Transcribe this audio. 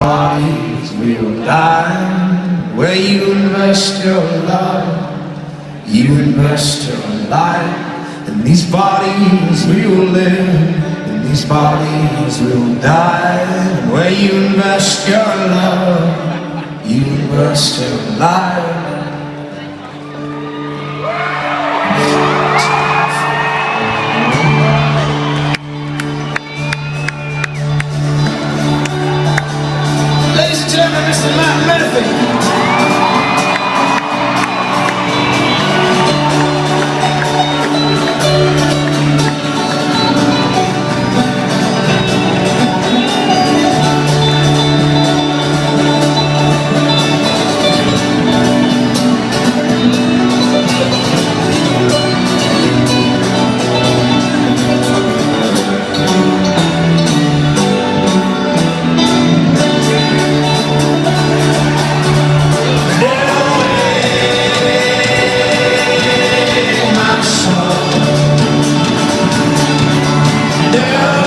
bodies will die. Where you invest your love, you invest your life. In these bodies we will live, in these bodies we will die. And where you invest your love, you invest your life. Ladies and gentlemen, Mr. Matt Murphy. Yeah.